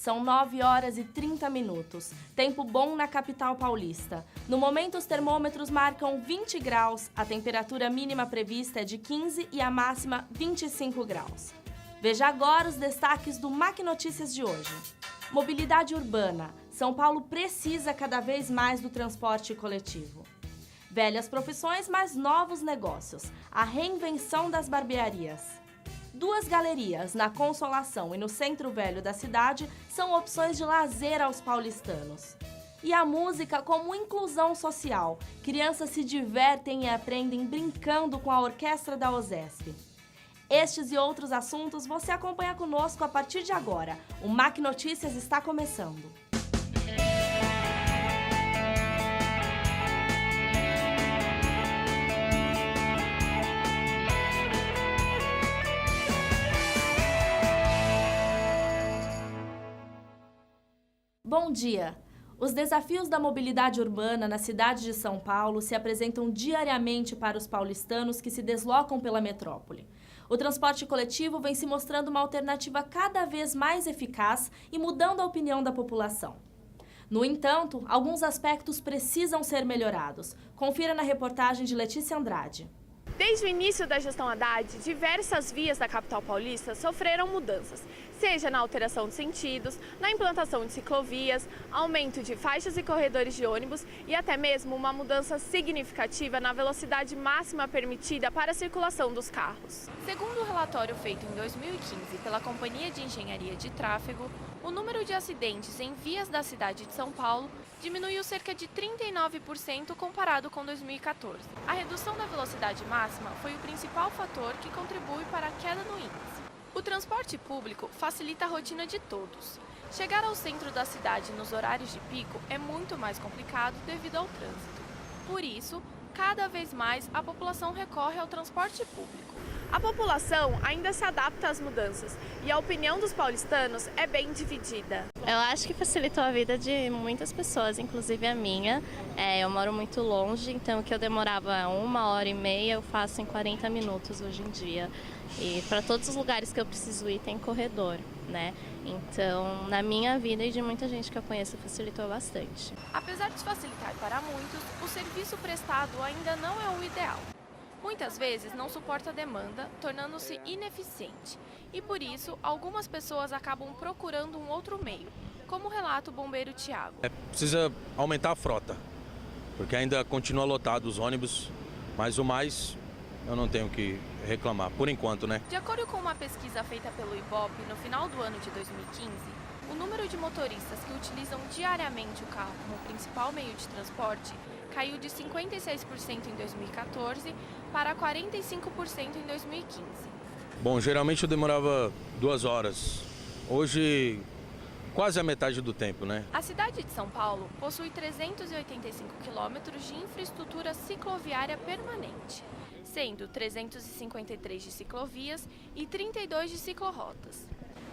São 9 horas e 30 minutos. Tempo bom na capital paulista. No momento, os termômetros marcam 20 graus, a temperatura mínima prevista é de 15 e a máxima 25 graus. Veja agora os destaques do MAC Notícias de hoje. Mobilidade urbana. São Paulo precisa cada vez mais do transporte coletivo. Velhas profissões, mas novos negócios. A reinvenção das barbearias. 2 galerias, na Consolação e no Centro Velho da cidade, são opções de lazer aos paulistanos. E a música como inclusão social. Crianças se divertem e aprendem brincando com a orquestra da OSESP. Estes e outros assuntos você acompanha conosco a partir de agora. O MAC Notícias está começando. Bom dia! Os desafios da mobilidade urbana na cidade de São Paulo se apresentam diariamente para os paulistanos que se deslocam pela metrópole. O transporte coletivo vem se mostrando uma alternativa cada vez mais eficaz e mudando a opinião da população. No entanto, alguns aspectos precisam ser melhorados. Confira na reportagem de Letícia Andrade. Desde o início da gestão Haddad, diversas vias da capital paulista sofreram mudanças, seja na alteração de sentidos, na implantação de ciclovias, aumento de faixas e corredores de ônibus e até mesmo uma mudança significativa na velocidade máxima permitida para a circulação dos carros. Segundo o relatório feito em 2015 pela Companhia de Engenharia de Tráfego, o número de acidentes em vias da cidade de São Paulo diminuiu cerca de 39% comparado com 2014. A redução da velocidade máxima foi o principal fator que contribui para a queda no índice. O transporte público facilita a rotina de todos. Chegar ao centro da cidade nos horários de pico é muito mais complicado devido ao trânsito. Por isso, cada vez mais a população recorre ao transporte público. A população ainda se adapta às mudanças e a opinião dos paulistanos é bem dividida. Eu acho que facilitou a vida de muitas pessoas, inclusive a minha. Eu moro muito longe, então o que eu demorava 1h30 eu faço em 40 minutos hoje em dia. E para todos os lugares que eu preciso ir tem corredor, né? Então, na minha vida e de muita gente que eu conheço, facilitou bastante. Apesar de facilitar para muitos, o serviço prestado ainda não é o ideal. Muitas vezes não suporta a demanda, tornando-se ineficiente. E por isso, algumas pessoas acabam procurando um outro meio, como relata o bombeiro Tiago. Precisa aumentar a frota, porque ainda continua lotado os ônibus, mas o mais eu não tenho que reclamar, por enquanto, né? De acordo com uma pesquisa feita pelo Ibope no final do ano de 2015, o número de motoristas que utilizam diariamente o carro como principal meio de transporte caiu de 56% em 2014 para 45% em 2015. Bom, geralmente eu demorava 2 horas. Hoje, quase a metade do tempo, né? A cidade de São Paulo possui 385 quilômetros de infraestrutura cicloviária permanente, sendo 353 de ciclovias e 32 de ciclorotas.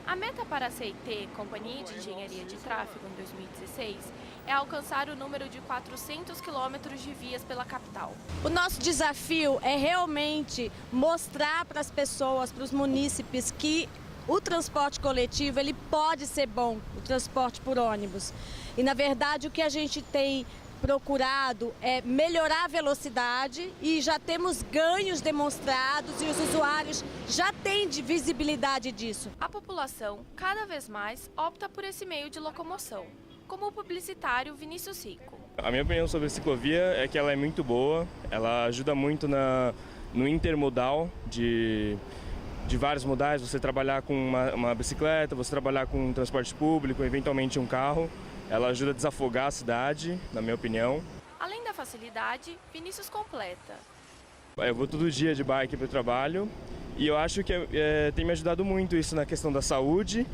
A meta para a CIT, Companhia de Engenharia de Tráfego, em 2016, é alcançar o número de 400 quilômetros de vias pela capital. O nosso desafio é realmente mostrar para as pessoas, para os munícipes, que o transporte coletivo ele pode ser bom, o transporte por ônibus. E, na verdade, o que a gente tem procurado é melhorar a velocidade e já temos ganhos demonstrados e os usuários já têm visibilidade disso. A população, cada vez mais, opta por esse meio de locomoção, como o publicitário Vinícius Rico. A minha opinião sobre a ciclovia é que ela é muito boa, ela ajuda muito no intermodal de vários modais, você trabalhar com uma bicicleta, você trabalhar com um transporte público, eventualmente um carro. Ela ajuda a desafogar a cidade, na minha opinião. Além da facilidade, Vinícius completa. Eu vou todo dia de bike para o trabalho e eu acho que tem me ajudado muito isso na questão da saúde,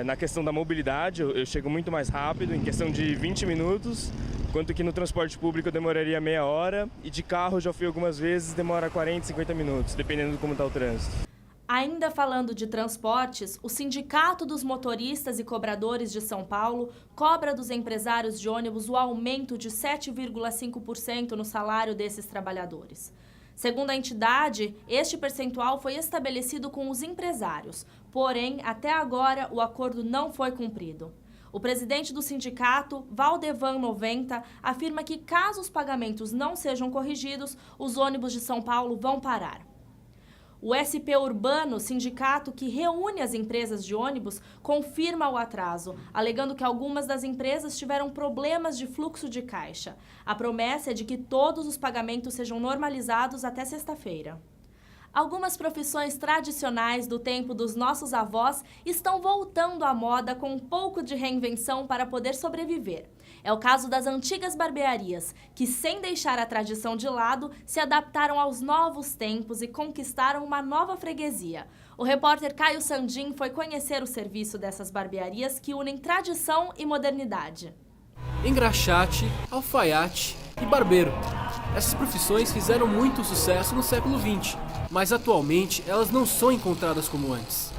na questão da mobilidade. Eu chego muito mais rápido, em questão de 20 minutos, enquanto que no transporte público eu demoraria meia hora e de carro já fui algumas vezes, demora 40, 50 minutos, dependendo de como está o trânsito. Ainda falando de transportes, o Sindicato dos Motoristas e Cobradores de São Paulo cobra dos empresários de ônibus o aumento de 7,5% no salário desses trabalhadores. Segundo a entidade, este percentual foi estabelecido com os empresários, porém, até agora, o acordo não foi cumprido. O presidente do sindicato, Valdevan 90, afirma que caso os pagamentos não sejam corrigidos, os ônibus de São Paulo vão parar. O SP Urbano, sindicato que reúne as empresas de ônibus, confirma o atraso, alegando que algumas das empresas tiveram problemas de fluxo de caixa. A promessa é de que todos os pagamentos sejam normalizados até sexta-feira. Algumas profissões tradicionais do tempo dos nossos avós estão voltando à moda com um pouco de reinvenção para poder sobreviver. É o caso das antigas barbearias, que, sem deixar a tradição de lado, se adaptaram aos novos tempos e conquistaram uma nova freguesia. O repórter Caio Sandin foi conhecer o serviço dessas barbearias que unem tradição e modernidade. Engraxate, alfaiate e barbeiro. Essas profissões fizeram muito sucesso no século XX, mas atualmente elas não são encontradas como antes.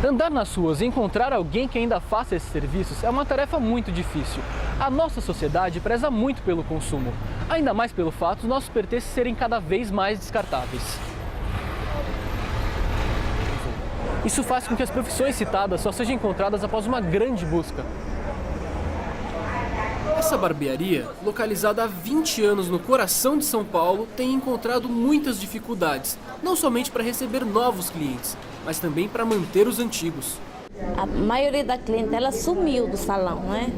Andar nas ruas e encontrar alguém que ainda faça esses serviços é uma tarefa muito difícil. A nossa sociedade preza muito pelo consumo, ainda mais pelo fato dos nossos pertences serem cada vez mais descartáveis. Isso faz com que as profissões citadas só sejam encontradas após uma grande busca. Essa barbearia, localizada há 20 anos no coração de São Paulo, tem encontrado muitas dificuldades, não somente para receber novos clientes, mas também para manter os antigos. A maioria da clientela sumiu do salão, né?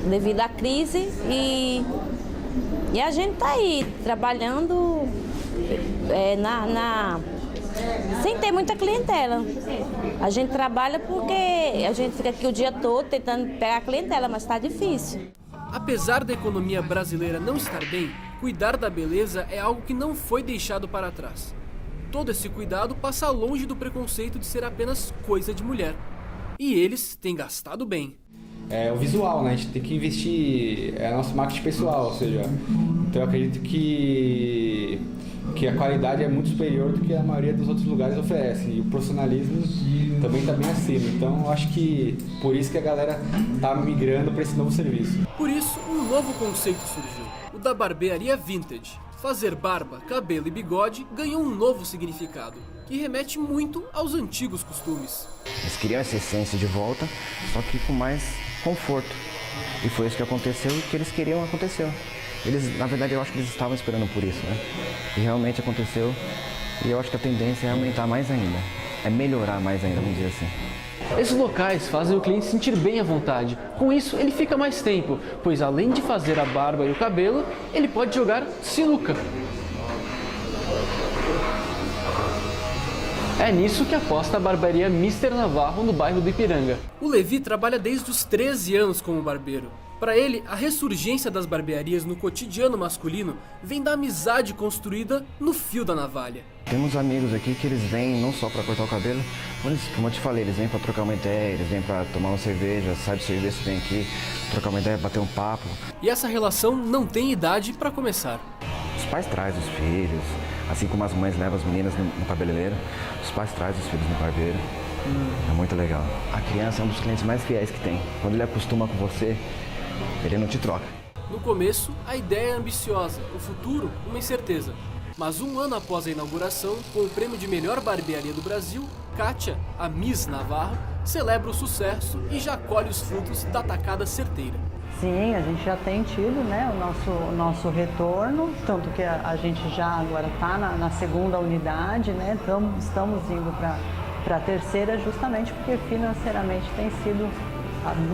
Devido à crise e a gente está aí trabalhando sem ter muita clientela. A gente trabalha porque a gente fica aqui o dia todo tentando pegar a clientela, mas está difícil. Apesar da economia brasileira não estar bem, cuidar da beleza é algo que não foi deixado para trás. Todo esse cuidado passa longe do preconceito de ser apenas coisa de mulher. E eles têm gastado bem. É o visual, né? A gente tem que investir, é nosso marketing pessoal, ou seja, então eu acredito que a qualidade é muito superior do que a maioria dos outros lugares oferece. E o profissionalismo também está bem acima. Então eu acho que por isso que a galera está migrando para esse novo serviço. Por isso, um novo conceito surgiu, o da barbearia vintage. Fazer barba, cabelo e bigode ganhou um novo significado, que remete muito aos antigos costumes. Eles queriam essa essência de volta, só que com mais conforto. E foi isso que aconteceu, e o que eles queriam aconteceu. Na verdade, eu acho que eles estavam esperando por isso, né? E realmente aconteceu, e eu acho que a tendência é aumentar mais ainda, é melhorar mais ainda, vamos dizer assim. Esses locais fazem o cliente se sentir bem à vontade. Com isso, ele fica mais tempo, pois além de fazer a barba e o cabelo, ele pode jogar sinuca. É nisso que aposta a barbearia Mr. Navarro no bairro do Ipiranga. O Levi trabalha desde os 13 anos como barbeiro. Para ele, a ressurgência das barbearias no cotidiano masculino vem da amizade construída no fio da navalha. Temos amigos aqui que eles vêm não só para cortar o cabelo, mas como eu te falei, eles vêm para trocar uma ideia, eles vêm para tomar uma cerveja, sai do serviço, vem aqui, trocar uma ideia, bater um papo. E essa relação não tem idade para começar. Os pais trazem os filhos, assim como as mães levam as meninas no cabeleireiro, os pais trazem os filhos no barbeiro. É muito legal. A criança é um dos clientes mais fiéis que tem. Quando ele acostuma com você, ele não te troca. No começo, a ideia é ambiciosa, o futuro, uma incerteza. Mas um ano após a inauguração, com o prêmio de melhor barbearia do Brasil, Kátia, a Miss Navarro, celebra o sucesso e já colhe os frutos da tacada certeira. Sim, a gente já tem tido, né, o nosso retorno, tanto que a gente já agora está na segunda unidade, né, estamos indo para a terceira justamente porque financeiramente tem sido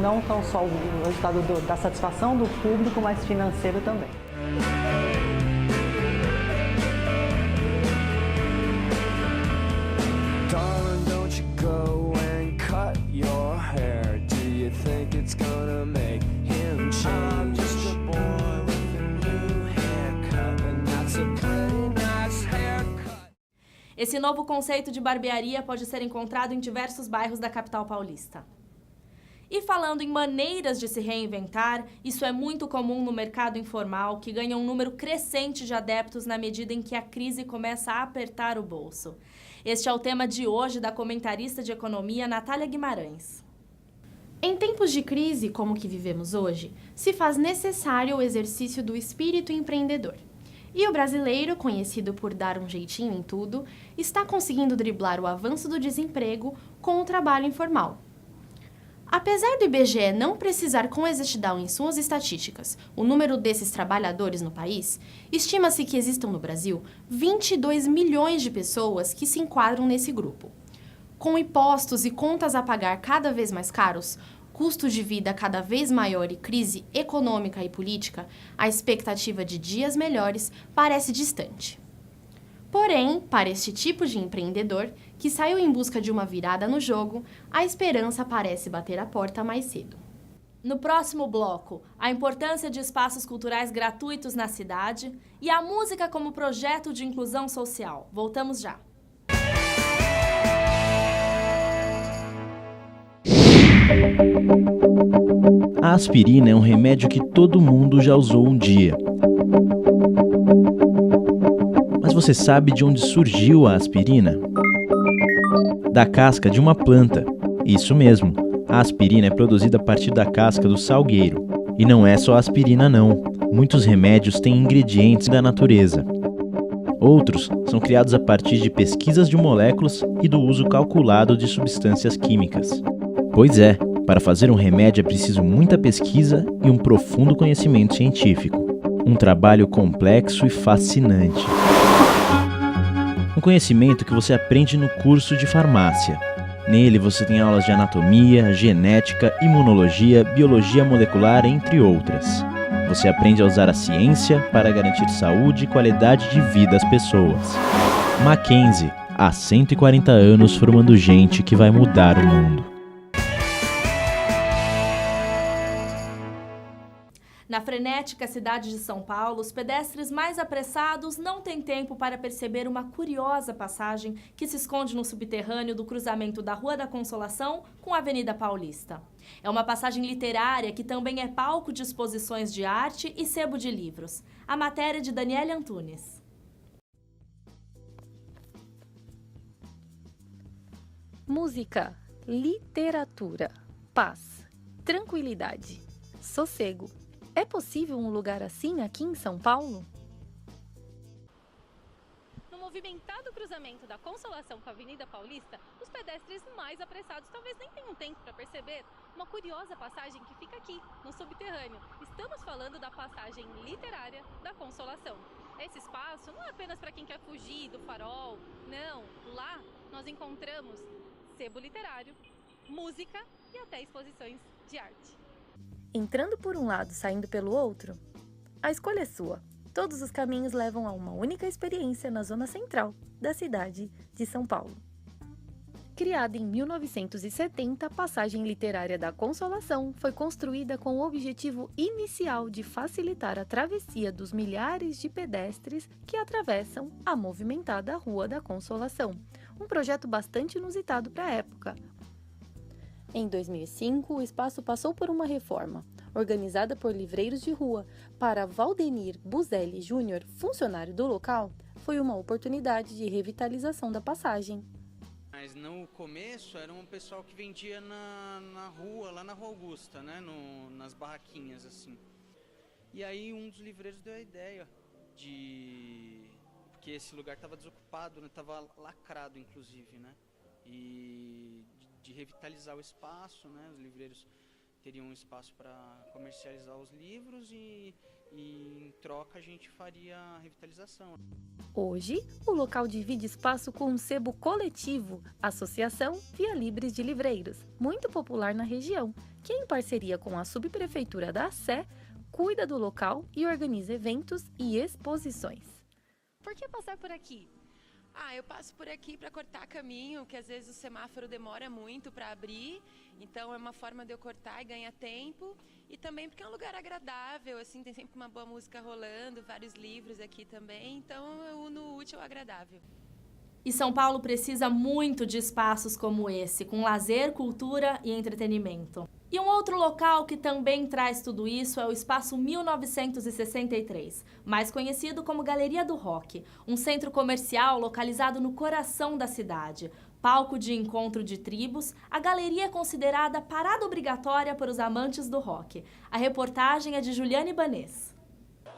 não tão só o resultado da satisfação do público, mas financeiro também. Esse novo conceito de barbearia pode ser encontrado em diversos bairros da capital paulista. E falando em maneiras de se reinventar, isso é muito comum no mercado informal, que ganha um número crescente de adeptos na medida em que a crise começa a apertar o bolso. Este é o tema de hoje da comentarista de economia Natália Guimarães. Em tempos de crise como o que vivemos hoje, se faz necessário o exercício do espírito empreendedor. E o brasileiro, conhecido por dar um jeitinho em tudo, está conseguindo driblar o avanço do desemprego com o trabalho informal. Apesar do IBGE não precisar com exatidão em suas estatísticas o número desses trabalhadores no país, estima-se que existam no Brasil 22 milhões de pessoas que se enquadram nesse grupo. Com impostos e contas a pagar cada vez mais caros, custo de vida cada vez maior e crise econômica e política, a expectativa de dias melhores parece distante. Porém, para este tipo de empreendedor, que saiu em busca de uma virada no jogo, a esperança parece bater a porta mais cedo. No próximo bloco, a importância de espaços culturais gratuitos na cidade e a música como projeto de inclusão social. Voltamos já. A aspirina é um remédio que todo mundo já usou um dia. Mas você sabe de onde surgiu a aspirina? Da casca de uma planta. Isso mesmo, a aspirina é produzida a partir da casca do salgueiro. E não é só aspirina não, muitos remédios têm ingredientes da natureza. Outros são criados a partir de pesquisas de moléculas e do uso calculado de substâncias químicas. Pois é, para fazer um remédio é preciso muita pesquisa e um profundo conhecimento científico. Um trabalho complexo e fascinante. Um conhecimento que você aprende no curso de farmácia. Nele você tem aulas de anatomia, genética, imunologia, biologia molecular, entre outras. Você aprende a usar a ciência para garantir saúde e qualidade de vida às pessoas. Mackenzie, há 140 anos formando gente que vai mudar o mundo. Na frenética cidade de São Paulo, os pedestres mais apressados não têm tempo para perceber uma curiosa passagem que se esconde no subterrâneo do cruzamento da Rua da Consolação com a Avenida Paulista. É uma passagem literária que também é palco de exposições de arte e sebo de livros. A matéria de Daniele Antunes. Música, literatura, paz, tranquilidade, sossego. É possível um lugar assim aqui em São Paulo? No movimentado cruzamento da Consolação com a Avenida Paulista, os pedestres mais apressados talvez nem tenham tempo para perceber uma curiosa passagem que fica aqui, no subterrâneo. Estamos falando da passagem literária da Consolação. Esse espaço não é apenas para quem quer fugir do farol, não. Lá nós encontramos sebo literário, música e até exposições de arte. Entrando por um lado, saindo pelo outro? A escolha é sua. Todos os caminhos levam a uma única experiência na zona central da cidade de São Paulo. Criada em 1970, a passagem literária da Consolação foi construída com o objetivo inicial de facilitar a travessia dos milhares de pedestres que atravessam a movimentada Rua da Consolação. Um projeto bastante inusitado para a época. Em 2005, o espaço passou por uma reforma, organizada por livreiros de rua. Para Valdenir Buzelli Júnior, funcionário do local, foi uma oportunidade de revitalização da passagem. Mas no começo era um pessoal que vendia na rua, lá na Rua Augusta, né? Nas barraquinhas, assim. E aí um dos livreiros deu a ideia porque esse lugar estava desocupado, né? Tava lacrado, inclusive, né? E de revitalizar o espaço, né? Os livreiros teriam um espaço para comercializar os livros e em troca a gente faria a revitalização. Hoje, o local divide espaço com um sebo coletivo, Associação Via Livres de Livreiros, muito popular na região, que em parceria com a Subprefeitura da Sé, cuida do local e organiza eventos e exposições. Por que passar por aqui? Eu passo por aqui para cortar caminho, que às vezes o semáforo demora muito para abrir, então é uma forma de eu cortar e ganhar tempo. E também porque é um lugar agradável, assim, tem sempre uma boa música rolando, vários livros aqui também, então eu uno o útil ao agradável. E São Paulo precisa muito de espaços como esse, com lazer, cultura e entretenimento. E um outro local que também traz tudo isso é o Espaço 1963, mais conhecido como Galeria do Rock, um centro comercial localizado no coração da cidade. Palco de encontro de tribos, a galeria é considerada parada obrigatória para os amantes do rock. A reportagem é de Juliane Ibanez.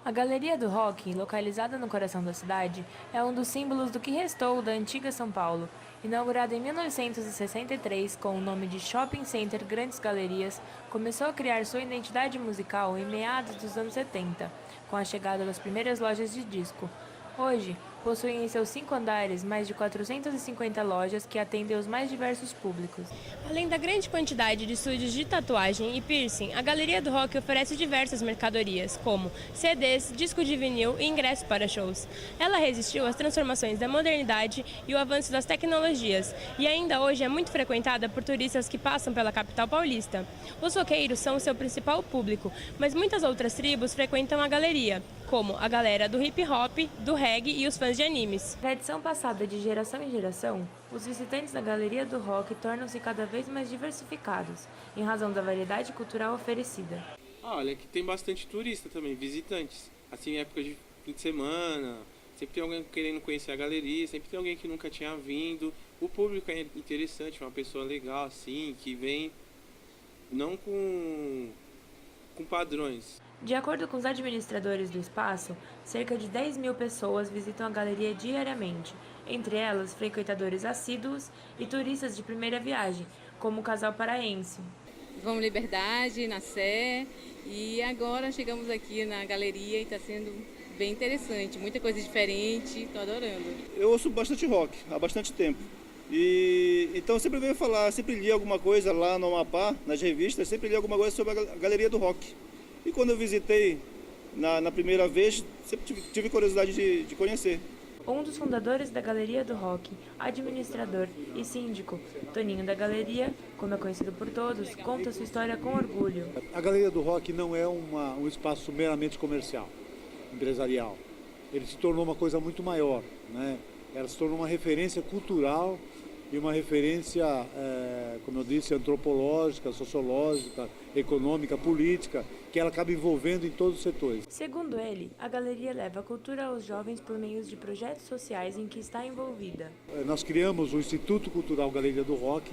A Galeria do Rock, localizada no coração da cidade, é um dos símbolos do que restou da antiga São Paulo. Inaugurada em 1963 com o nome de Shopping Center Grandes Galerias, começou a criar sua identidade musical em meados dos anos 70, com a chegada das primeiras lojas de disco. Hoje, possui em seus 5 andares mais de 450 lojas que atendem os mais diversos públicos. Além da grande quantidade de estúdios de tatuagem e piercing, a Galeria do Rock oferece diversas mercadorias, como CDs, disco de vinil e ingressos para shows. Ela resistiu às transformações da modernidade e o avanço das tecnologias, e ainda hoje é muito frequentada por turistas que passam pela capital paulista. Os roqueiros são o seu principal público, mas muitas outras tribos frequentam a galeria, como a galera do hip hop, do reggae e os fãs de animes. Tradição passada de geração em geração, os visitantes da Galeria do Rock tornam-se cada vez mais diversificados, em razão da variedade cultural oferecida. Olha, que tem bastante turista também, visitantes. Assim, em época de fim de semana, sempre tem alguém querendo conhecer a galeria, sempre tem alguém que nunca tinha vindo. O público é interessante, uma pessoa legal, assim, que vem não com padrões. De acordo com os administradores do espaço, cerca de 10 mil pessoas visitam a galeria diariamente, entre elas frequentadores assíduos e turistas de primeira viagem, como o casal paraense. Vamos Liberdade, na Sé, e agora chegamos aqui na galeria e está sendo bem interessante, muita coisa diferente, estou adorando. Eu ouço bastante rock há bastante tempo, e então sempre venho falar, sempre li alguma coisa lá no Amapá, nas revistas, sempre li alguma coisa sobre a Galeria do Rock. E quando eu visitei na primeira vez, sempre tive curiosidade de conhecer. Um dos fundadores da Galeria do Rock, administrador e síndico, Toninho da Galeria, como é conhecido por todos, conta sua história com orgulho. A Galeria do Rock não é um espaço meramente comercial, empresarial. Ele se tornou uma coisa muito maior, né? Ela se tornou uma referência cultural e uma referência, como eu disse, antropológica, sociológica, econômica, política, que ela acaba envolvendo em todos os setores. Segundo ele, a galeria leva a cultura aos jovens por meio de projetos sociais em que está envolvida. Nós criamos o Instituto Cultural Galeria do Rock.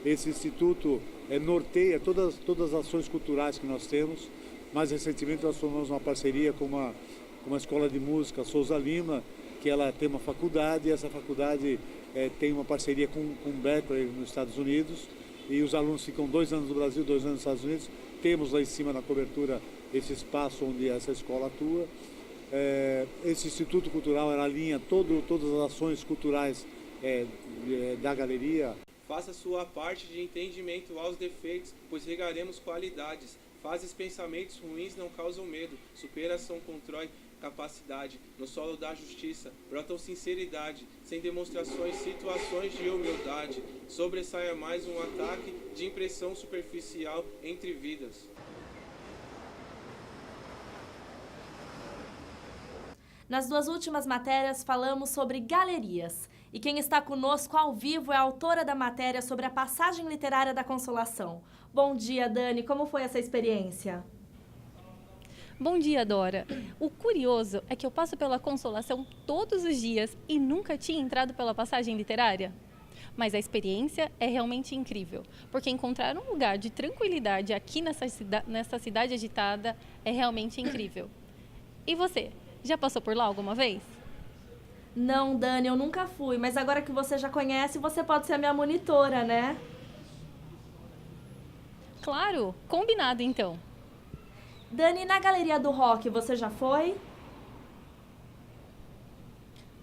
Esse instituto norteia todas as ações culturais que nós temos. Mais recentemente nós formamos uma parceria com uma escola de música, Souza Lima, que ela tem uma faculdade, e essa faculdade tem uma parceria com Berkeley nos Estados Unidos, e os alunos ficam 2 anos no Brasil, 2 anos nos Estados Unidos. Temos lá em cima na cobertura esse espaço onde essa escola atua. Esse Instituto Cultural alinha todas as ações culturais da galeria. Faça sua parte de entendimento aos defeitos, pois regaremos qualidades. Fases pensamentos ruins não causam medo, superação constrói capacidade. No solo da justiça brotam sinceridade, sem demonstrações, situações de humildade. Sobressaia mais um ataque de impressão superficial entre vidas. Nas 2 últimas matérias falamos sobre galerias. E quem está conosco ao vivo é a autora da matéria sobre a passagem literária da Consolação. Bom dia, Dani. Como foi essa experiência? Bom dia, Dora. O curioso é que eu passo pela Consolação todos os dias e nunca tinha entrado pela passagem literária. Mas a experiência é realmente incrível, porque encontrar um lugar de tranquilidade aqui nessa cidade agitada é realmente incrível. E você, já passou por lá alguma vez? Não, Dani, eu nunca fui, mas agora que você já conhece, você pode ser a minha monitora, né? Claro, combinado então. Dani, na Galeria do Rock, você já foi?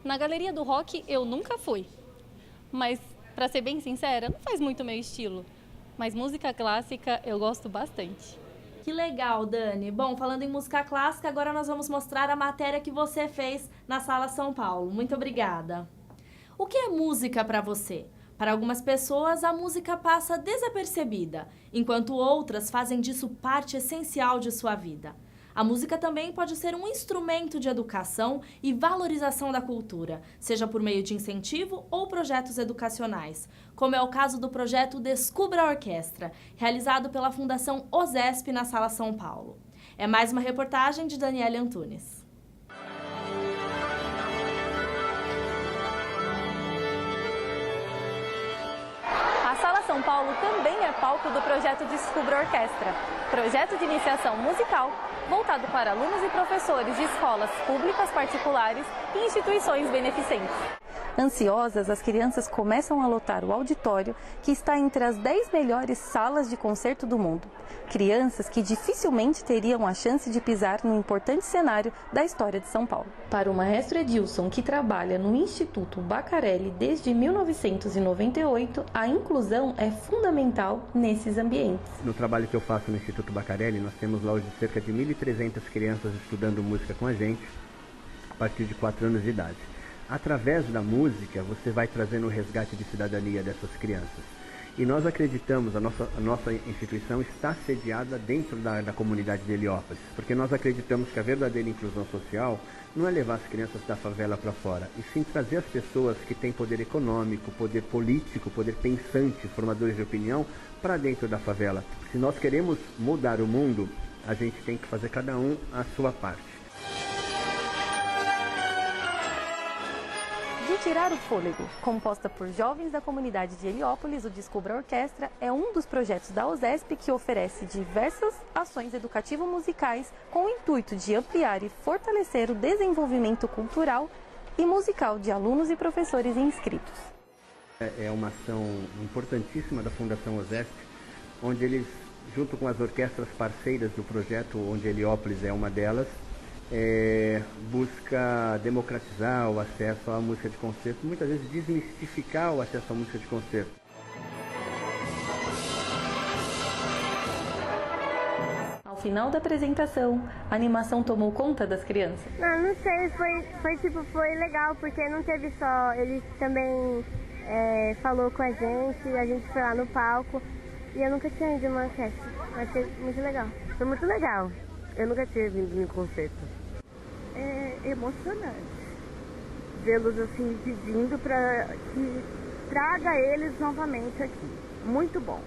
Na Galeria do Rock, eu nunca fui. Mas, pra ser bem sincera, não faz muito meu estilo. Mas música clássica eu gosto bastante. Que legal, Dani. Bom, falando em música clássica, agora nós vamos mostrar a matéria que você fez na Sala São Paulo. Muito obrigada. O que é música para você? Para algumas pessoas, a música passa desapercebida, enquanto outras fazem disso parte essencial de sua vida. A música também pode ser um instrumento de educação e valorização da cultura, seja por meio de incentivo ou projetos educacionais, como é o caso do projeto Descubra a Orquestra, realizado pela Fundação OSESP na Sala São Paulo. É mais uma reportagem de Daniele Antunes. A Sala São São Paulo também é palco do projeto Descubra Orquestra, projeto de iniciação musical voltado para alunos e professores de escolas públicas, particulares e instituições beneficentes. Ansiosas, as crianças começam a lotar o auditório, que está entre as 10 melhores salas de concerto do mundo. Crianças que dificilmente teriam a chance de pisar no importante cenário da história de São Paulo. Para o maestro Edilson, que trabalha no Instituto Bacarelli desde 1998, a inclusão é fundamental nesses ambientes. No trabalho que eu faço no Instituto Bacarelli, nós temos lá hoje cerca de 1.300 crianças estudando música com a gente, a partir de 4 anos de idade. Através da música, você vai trazendo o resgate de cidadania dessas crianças. E nós acreditamos, a nossa instituição está sediada dentro da comunidade de Heliópolis, porque nós acreditamos que a verdadeira inclusão social não é levar as crianças da favela para fora, e sim trazer as pessoas que têm poder econômico, poder político, poder pensante, formadores de opinião, para dentro da favela. Se nós queremos mudar o mundo, a gente tem que fazer cada um a sua parte. De tirar o fôlego, composta por jovens da comunidade de Heliópolis, o Descubra Orquestra é um dos projetos da USESP que oferece diversas ações educativo-musicais com o intuito de ampliar e fortalecer o desenvolvimento cultural e musical de alunos e professores inscritos. É uma ação importantíssima da Fundação USESP, onde eles, junto com as orquestras parceiras do projeto, onde Heliópolis é uma delas, busca democratizar o acesso à música de concerto, muitas vezes desmistificar o acesso à música de concerto. Ao final da apresentação, a animação tomou conta das crianças. Não sei, foi legal, porque não teve só, ele também falou com a gente foi lá no palco, e eu nunca tinha ido em uma orquestra, achei muito legal. Foi muito legal, eu nunca tinha vindo em um concerto. É emocionante vê-los assim pedindo para que traga eles novamente aqui. Muito bom.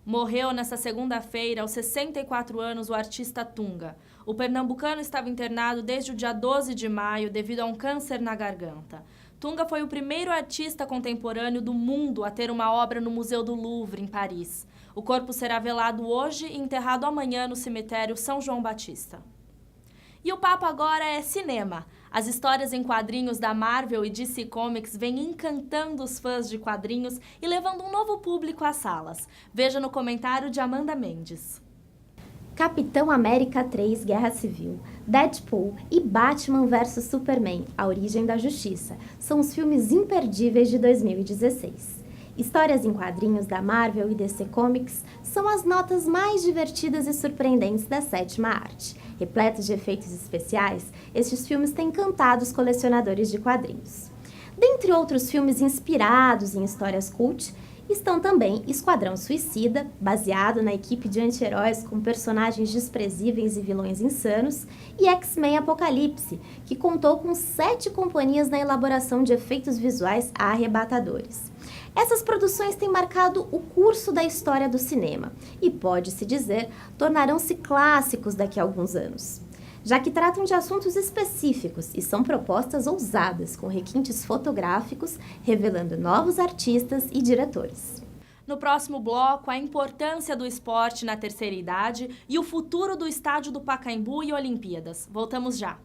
Morreu nesta segunda-feira, aos 64 anos, o artista Tunga. O pernambucano estava internado desde o dia 12 de maio devido a um câncer na garganta. Tunga foi o primeiro artista contemporâneo do mundo a ter uma obra no Museu do Louvre, em Paris. O corpo será velado hoje e enterrado amanhã no cemitério São João Batista. E o papo agora é cinema. As histórias em quadrinhos da Marvel e DC Comics vêm encantando os fãs de quadrinhos e levando um novo público às salas. Veja no comentário de Amanda Mendes. Capitão América 3 Guerra Civil, Deadpool e Batman vs Superman, A Origem da Justiça, são os filmes imperdíveis de 2016. Histórias em quadrinhos da Marvel e DC Comics são as notas mais divertidas e surpreendentes da sétima arte. Repletos de efeitos especiais, estes filmes têm encantado os colecionadores de quadrinhos. Dentre outros filmes inspirados em histórias cult, estão também Esquadrão Suicida, baseado na equipe de anti-heróis com personagens desprezíveis e vilões insanos, e X-Men Apocalipse, que contou com 7 companhias na elaboração de efeitos visuais arrebatadores. Essas produções têm marcado o curso da história do cinema e, pode-se dizer, tornarão-se clássicos daqui a alguns anos, já que tratam de assuntos específicos e são propostas ousadas, com requintes fotográficos, revelando novos artistas e diretores. No próximo bloco, a importância do esporte na terceira idade e o futuro do estádio do Pacaembu e Olimpíadas. Voltamos já.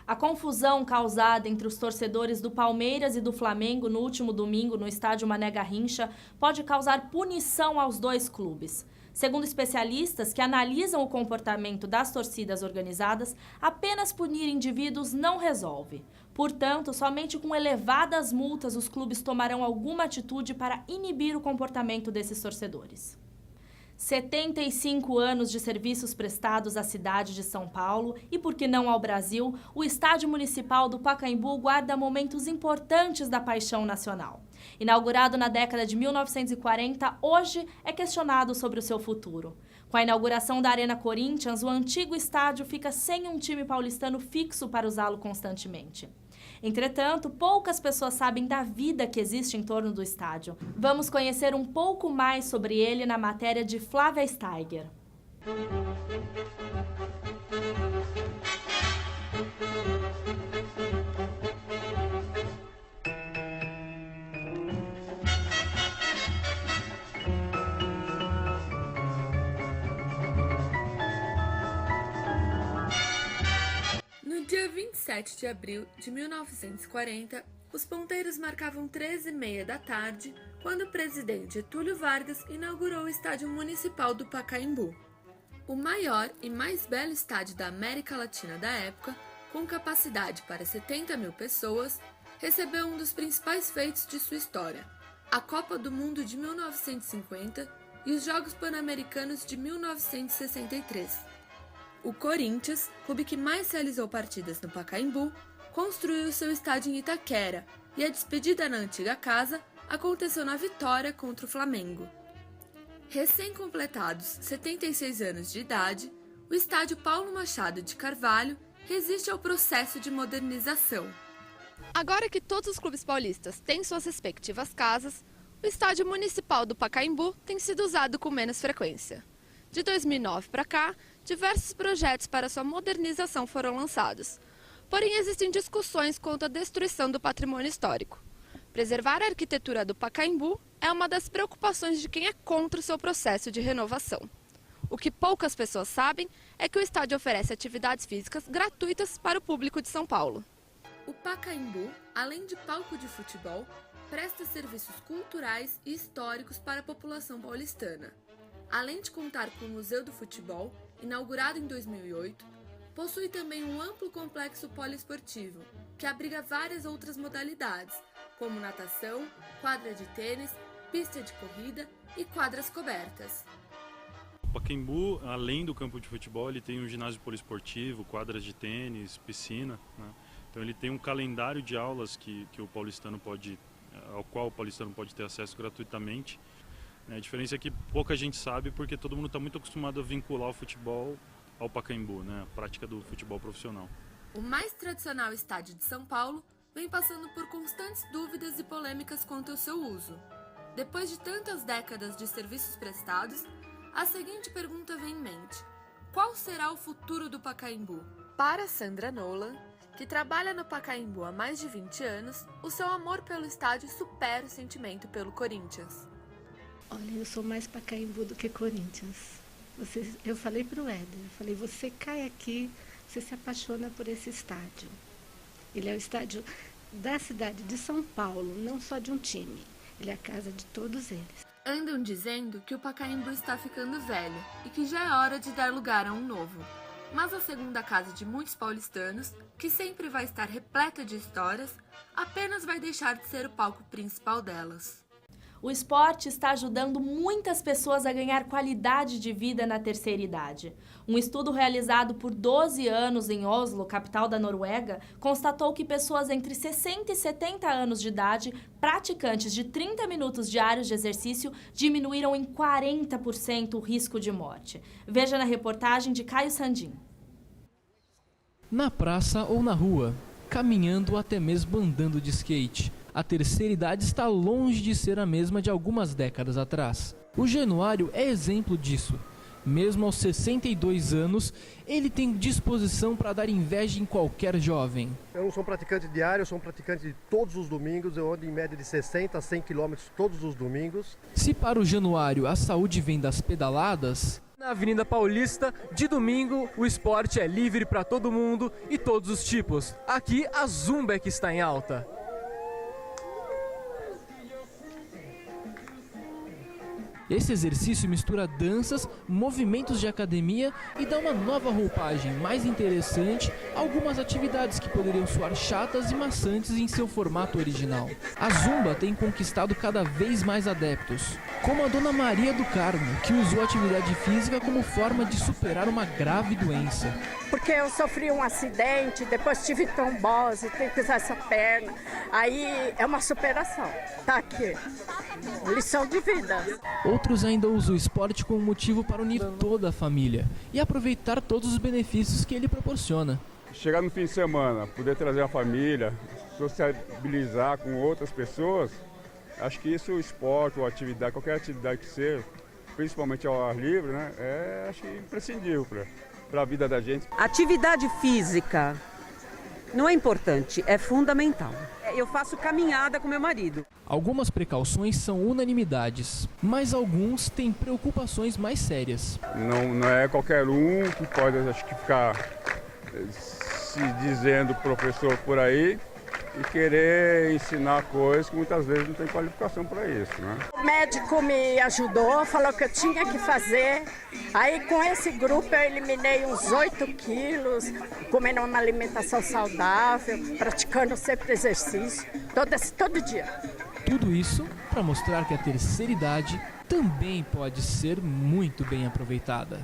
A confusão causada entre os torcedores do Palmeiras e do Flamengo no último domingo no estádio Mané Garrincha pode causar punição aos dois clubes. Segundo especialistas que analisam o comportamento das torcidas organizadas, apenas punir indivíduos não resolve. Portanto, somente com elevadas multas os clubes tomarão alguma atitude para inibir o comportamento desses torcedores. 75 anos de serviços prestados à cidade de São Paulo e, por que não ao Brasil, o Estádio Municipal do Pacaembu guarda momentos importantes da paixão nacional. Inaugurado na década de 1940, hoje é questionado sobre o seu futuro. Com a inauguração da Arena Corinthians, o antigo estádio fica sem um time paulistano fixo para usá-lo constantemente. Entretanto, poucas pessoas sabem da vida que existe em torno do estádio. Vamos conhecer um pouco mais sobre ele na matéria de Flávia Steiger. No dia 27 de abril de 1940, os ponteiros marcavam 13h30 da tarde, quando o presidente Getúlio Vargas inaugurou o Estádio Municipal do Pacaembu. O maior e mais belo estádio da América Latina da época, com capacidade para 70 mil pessoas, recebeu um dos principais feitos de sua história, a Copa do Mundo de 1950 e os Jogos Pan-Americanos de 1963. O Corinthians, clube que mais realizou partidas no Pacaembu, construiu seu estádio em Itaquera e a despedida na antiga casa aconteceu na vitória contra o Flamengo. Recém-completados 76 anos de idade, o estádio Paulo Machado de Carvalho resiste ao processo de modernização. Agora que todos os clubes paulistas têm suas respectivas casas, o Estádio Municipal do Pacaembu tem sido usado com menos frequência. De 2009 para cá, diversos projetos para sua modernização foram lançados. Porém, existem discussões quanto à destruição do patrimônio histórico. Preservar a arquitetura do Pacaembu é uma das preocupações de quem é contra o seu processo de renovação. O que poucas pessoas sabem é que o estádio oferece atividades físicas gratuitas para o público de São Paulo. O Pacaembu, além de palco de futebol, presta serviços culturais e históricos para a população paulistana. Além de contar com o Museu do Futebol, inaugurado em 2008, possui também um amplo complexo poliesportivo, que abriga várias outras modalidades, como natação, quadra de tênis, pista de corrida e quadras cobertas. O Pacaembu, além do campo de futebol, ele tem um ginásio poliesportivo, quadras de tênis, piscina, né? Então ele tem um calendário de aulas ao qual o paulistano pode ter acesso gratuitamente. A diferença é que pouca gente sabe porque todo mundo está muito acostumado a vincular o futebol ao Pacaembu, né? A prática do futebol profissional. O mais tradicional estádio de São Paulo vem passando por constantes dúvidas e polêmicas quanto ao seu uso. Depois de tantas décadas de serviços prestados, a seguinte pergunta vem em mente: qual será o futuro do Pacaembu? Para Sandra Nolan, que trabalha no Pacaembu há mais de 20 anos, o seu amor pelo estádio supera o sentimento pelo Corinthians. Olha, eu sou mais Pacaembu do que Corinthians. Eu falei para o Éder, você cai aqui, você se apaixona por esse estádio. Ele é o estádio da cidade de São Paulo, não só de um time. Ele é a casa de todos eles. Andam dizendo que o Pacaembu está ficando velho e que já é hora de dar lugar a um novo. Mas a segunda casa de muitos paulistanos, que sempre vai estar repleta de histórias, apenas vai deixar de ser o palco principal delas. O esporte está ajudando muitas pessoas a ganhar qualidade de vida na terceira idade. Um estudo realizado por 12 anos em Oslo, capital da Noruega, constatou que pessoas entre 60 e 70 anos de idade, praticantes de 30 minutos diários de exercício, diminuíram em 40% o risco de morte. Veja na reportagem de Caio Sandin. Na praça ou na rua, caminhando ou até mesmo andando de skate, a terceira idade está longe de ser a mesma de algumas décadas atrás. O Januário é exemplo disso. Mesmo aos 62 anos, ele tem disposição para dar inveja em qualquer jovem. Eu não sou um praticante diário, eu sou um praticante de todos os domingos. Eu ando em média de 60 a 100 quilômetros todos os domingos. Se para o Januário a saúde vem das pedaladas, na Avenida Paulista, de domingo, o esporte é livre para todo mundo e todos os tipos. Aqui, a Zumba é que está em alta. Esse exercício mistura danças, movimentos de academia e dá uma nova roupagem mais interessante a algumas atividades que poderiam soar chatas e maçantes em seu formato original. A Zumba tem conquistado cada vez mais adeptos, como a Dona Maria do Carmo, que usou a atividade física como forma de superar uma grave doença. Porque eu sofri um acidente, depois tive trombose, tenho que usar essa perna. Aí é uma superação. Tá aqui. Lição de vida. Outros ainda usam o esporte como motivo para unir toda a família e aproveitar todos os benefícios que ele proporciona. Chegar no fim de semana, poder trazer a família, sociabilizar com outras pessoas, acho que isso, o esporte ou atividade, qualquer atividade que seja, principalmente ao ar livre, né, acho que imprescindível para a vida da gente. Atividade física não é importante, é fundamental. Eu faço caminhada com meu marido. Algumas precauções são unanimidades, mas alguns têm preocupações mais sérias. Não é qualquer um que pode, acho que, ficar se dizendo professor por aí e querer ensinar coisas que muitas vezes não tem qualificação para isso, né? O médico me ajudou, falou que eu tinha que fazer. Aí com esse grupo eu eliminei uns 8 quilos, comendo uma alimentação saudável, praticando sempre exercício, todo dia. Tudo isso para mostrar que a terceira idade também pode ser muito bem aproveitada.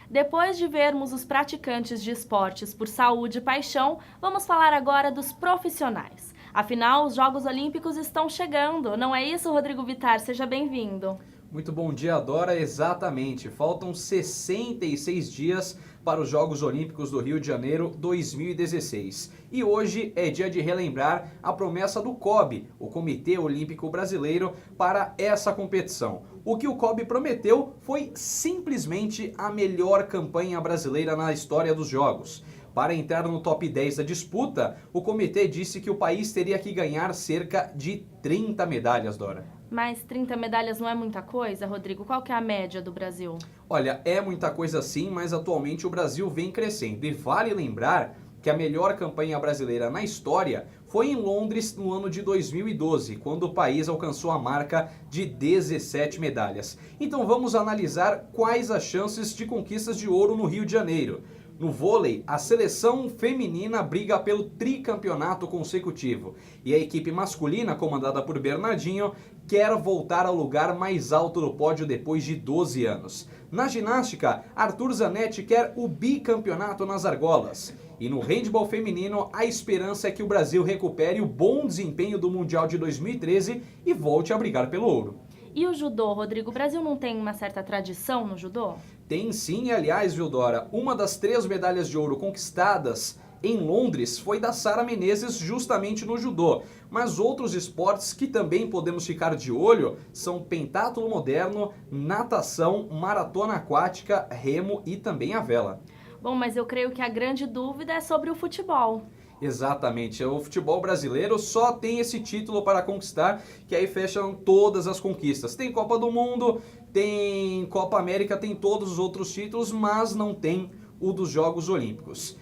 Depois de vermos os praticantes de esportes por saúde e paixão, vamos falar agora dos profissionais. Afinal, os Jogos Olímpicos estão chegando, não é isso, Rodrigo Vittar? Seja bem-vindo. Muito bom dia, Dora. Exatamente. Faltam 66 dias para os Jogos Olímpicos do Rio de Janeiro 2016. E hoje é dia de relembrar a promessa do COB, o Comitê Olímpico Brasileiro, para essa competição. O que o COB prometeu foi simplesmente a melhor campanha brasileira na história dos Jogos. Para entrar no top 10 da disputa, o comitê disse que o país teria que ganhar cerca de 30 medalhas, Dora. Mas 30 medalhas não é muita coisa, Rodrigo? Qual que é a média do Brasil? Olha, é muita coisa sim, mas atualmente o Brasil vem crescendo. E vale lembrar que a melhor campanha brasileira na história foi em Londres no ano de 2012, quando o país alcançou a marca de 17 medalhas. Então vamos analisar quais as chances de conquistas de ouro no Rio de Janeiro. No vôlei, a seleção feminina briga pelo tricampeonato consecutivo. E a equipe masculina, comandada por Bernardinho, quer voltar ao lugar mais alto do pódio depois de 12 anos. Na ginástica, Arthur Zanetti quer o bicampeonato nas argolas. E no handebol feminino, a esperança é que o Brasil recupere o bom desempenho do Mundial de 2013 e volte a brigar pelo ouro. E o judô, Rodrigo? O Brasil não tem uma certa tradição no judô? Tem sim, aliás, viu, Dora? Uma das 3 medalhas de ouro conquistadas em Londres foi da Sara Menezes justamente no judô. Mas outros esportes que também podemos ficar de olho são pentatlo moderno, natação, maratona aquática, remo e também a vela. Bom, mas eu creio que a grande dúvida é sobre o futebol. Exatamente, o futebol brasileiro só tem esse título para conquistar, que aí fecham todas as conquistas. Tem Copa do Mundo, tem Copa América, tem todos os outros títulos, mas não tem o dos Jogos Olímpicos.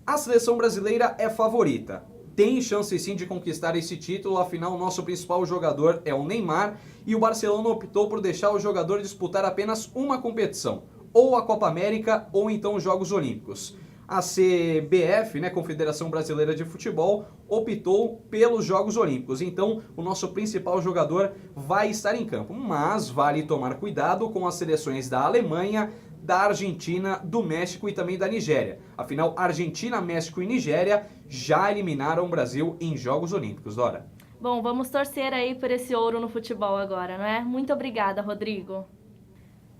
A seleção brasileira é favorita, tem chance sim de conquistar esse título, afinal o nosso principal jogador é o Neymar e o Barcelona optou por deixar o jogador disputar apenas uma competição, ou a Copa América ou então os Jogos Olímpicos. A CBF, né, Confederação Brasileira de Futebol, optou pelos Jogos Olímpicos. Então, o nosso principal jogador vai estar em campo. Mas vale tomar cuidado com as seleções da Alemanha, da Argentina, do México e também da Nigéria. Afinal, Argentina, México e Nigéria já eliminaram o Brasil em Jogos Olímpicos, Dora. Bom, vamos torcer aí por esse ouro no futebol agora, não é? Muito obrigada, Rodrigo.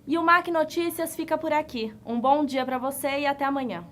E o MAC Notícias fica por aqui. Um bom dia para você e até amanhã.